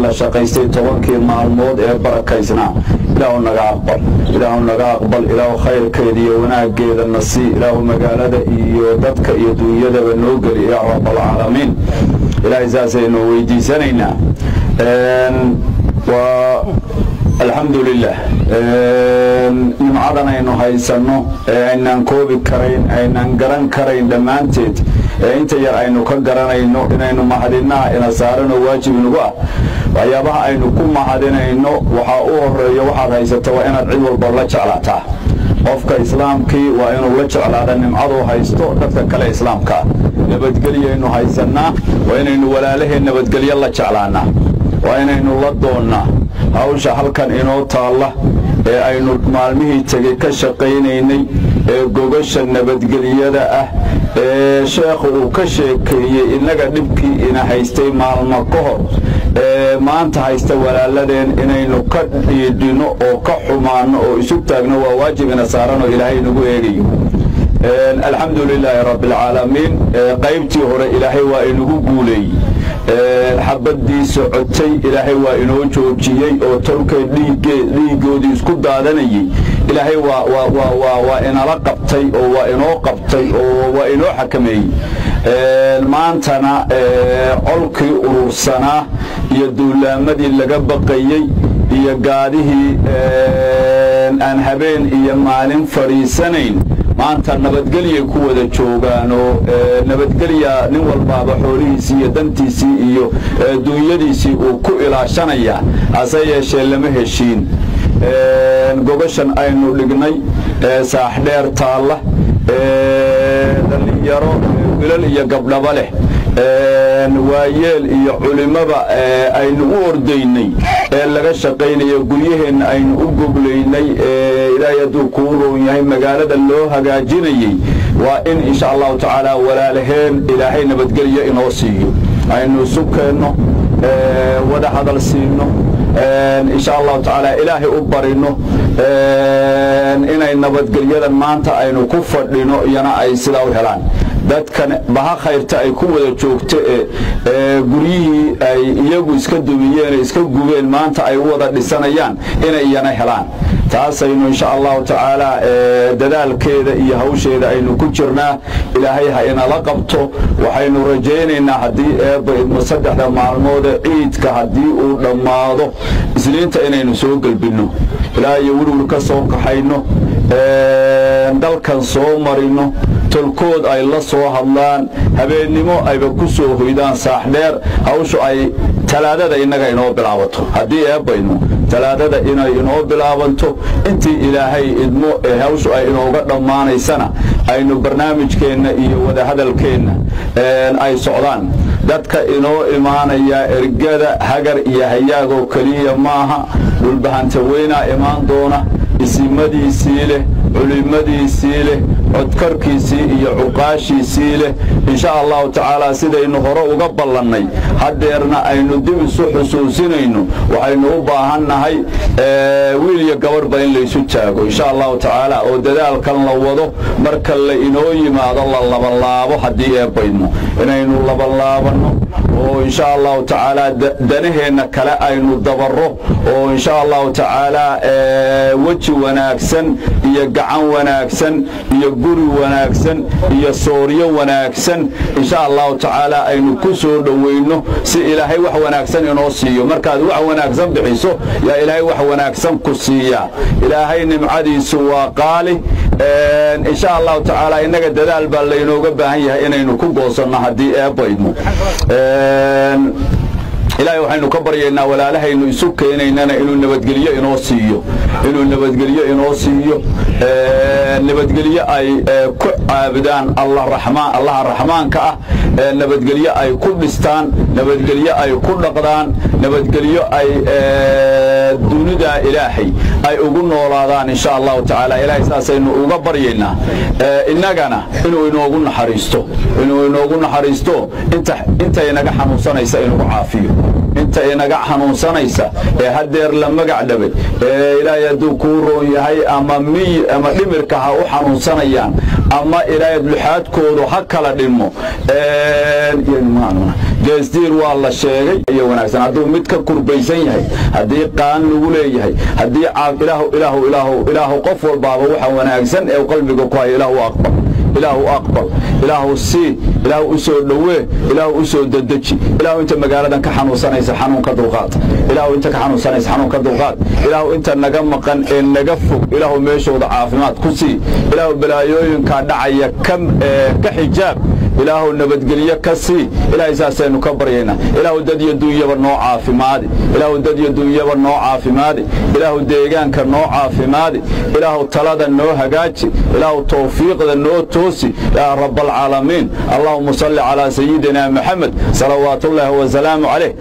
la shaqaystay tobankii maalmood ee barakaysnaa ilaahu naga aqbal ilaahu khayrkeeda iyo wanaageeda nasii ilaahu magaalada iyo dadka iyo dunyadaba noo geli yaa rabbal caalamiin ilaahay saasaynu weydiisanaynaa الحمد لله نمعدنا إنه هيسنو إن نكوبي كرين إن نجرن كرين دمانتد أنت يا إنه كجرنا إنه ما حدنا إن صارنا واجب نبأ ويابها إنه كم ما حدنا إنه وحاور يوحى هيستوى إن العلم والبرلة شعلته وفق إسلام كي وإنه وجه على أن نمعده هيستو تذكر كلا إسلام كا نبتقلي إنه هيسنا وإنه ولا له نبتقلي الله شعلنا وإنه الله دونا hawsha halkan inoo taala ee aynu maalmihii tagay ka shaqaynaynay ee gogasha nabadgeliyada ah ee sheekhu uu ka sheekeeyay inaga dhibkii ina haystay maalmo ka hor ee maanta haysta walaaladeen inaynu ka dhiidino oo ka xumaano oo isu taagno waa waajibina saaran oo ilaahay nagu eegayo alxamdulilaahi rabbil caalamiin qaybtii hore ilaahay waa inagu guuleeyay xabadii socotay ilaahay waa inoo joojiyay oo tolkay dhiigoodii isku daadanayay ilaahay waa inala qabtay oo waa inoo qabtay oo waa inoo xakameeyay maantana colkii urursanaa iyo duulaamadii laga baqayay iyo gaadihii aan habeen iyo maalin fadhiisanayn maanta nabadgeliyay ku wada joogaan oo nabadgelya nin walbaaba xoolihiisii iyo dantiisii iyo dunyadiisii uu ku ilaashanaya ase yeeshee lama heshiin gogashan aynu dhignay saax dheer taalla dhalinyaro wilal iyo gabdhaba leh waayeel iyo culimaba aynu u ordaynay ee laga shaqaynayo guryaheenna aynu u goglaynay ilaahay hadduu kuu roon yahay magaalada loo hagaajinayay waa in insha allahu tacaala walaalaheen ilaahay nabadgelyo inoo siiyo aynu isu keenno wada hadal siino insha allahu tacaala ilaahay u barino inay nabadgelyadan maanta aynu ku fadhino iyana ay sidaa u helaan dadkan baha khayrta ay ku wada joogto guryihii ay iyagu iska dumiyeen iska gubeen maanta ay wada dhisanayaan inay iyana helaan taasaynu insha allahu tacaala dadaalkeeda iyo hawsheeda aynu ku jirnaa ilaahay ha inala qabto waxaynu rajaynaynaa haddii eebba idmo saddexda maalmood ciidka haddii uu dhammaado isniinta inaynu soo gelbinno ilaahay wurwur ka soo kaxayno dalkan soo marino tolkood ay la soo hadlaan habeennimo ayba ku soo hoydaan saax dheer hawshu ay talaadada inaga inoo bilaabato haddii eebbayno talaadada inay inoo bilaabanto intii ilaahay idmo ee hawshu ay inooga dhammaanaysana aynu barnaamijkeenna iyo wada hadalkeenna ay socdaan dadka inoo imaanaya ergada hagar iyo hayaagoo keliya maaha dhulbahanta weynaa imaan doona isimadiisii leh culimadiisii leh codkarkiisii iyo cuqaashiisii leh insha allahu tacaala sidaynu hore uga ballannay haddeerna aynu dib isu xusuusinayno waxaynu u baahannahay wiil iyo gabadhba in laysu taago insha allahu tacaala oo dadaalkan la wado marka la inoo yimaado la labanlaabo haddii eebbayno inaynu labanlaabanno oo insha allahu tacaala danaheenna kale aynu dabarro oo insha allahu tacaala weji wanaagsan iyo gacan wanaagsan iyo guri wanaagsan iyo sooriyo wanaagsan insha allahu tacaala aynu ku soo dhaweyno si ilaahay wax wanaagsan inoo siiyo markaad wax wanaagsan bixiso yaa ilaahay wax wanaagsan ku siiya ilaahay nimcadiisu waa qaali insha allahu tacaala inaga dadaal baa laynooga baahan yahay inaynu ku goosanno haddii eebbayno ilaahay waxaynu ka baryaynaa walaalahaynu isu keenaynana inuu nabadgelyo inoo siiyo nabadgelyo ay ku caabudaan allaha raxmaanka ah nabadgelyo ay ku dhistaan nabadgelyo ay ku dhaqdaan nabadgelyo ay dunida ilaahay ay ugu noolaadaan insha allahu tacaala ilaahay saasaynu uga baryaynaa innagana inuu inoogu naxariisto inta inaga xanuunsanaysa inuu caafiyo inta inaga xanuunsanaysa ee hadeer la magac dhabay ee ilaahay hadduu kuu roon yahay ama dhimirka ha u xanuunsanayaan ama ilaahay luxaadkoodu ha kala dhimo geesdiir waa la sheegay iyo wanaagsan hadduu mid ka kurbaysan yahay haddii qaan lagu leeyahay haddii ilaahu qof walbaaba waxa wanaagsan ee qalbiga ku hay ilaahu aqbal ilaahu si ilaahu u soo dhawe ilaahu u soo dadeji ilaahu inta magaaladan ka xanuunsanaysa xanuunka dulqaad ilaahu inta ka xanuunsanaysa xanuunka dulqaad ilaahu inta naga maqan ee naga fog ilaahu meeshooda caafimaad ku sii ilaahu balaayooyinka dhacaya ka xijaab ilaahu nabadgeliyo ka sii ilaahay saasaynu ka baryayna ilaahu dad iyo dunyaba noo caafimaadi ilaahu dad iyo dunyaba noo caafimaadi ilaahu deegaanka noo caafimaadi ilaahu talada noo hagaaji ilaahu tawfiiqda noo toosi yaa rabbal caalamiin allahumma salli ala sayyidina muhammad salawatullahi wa salaamu alayhi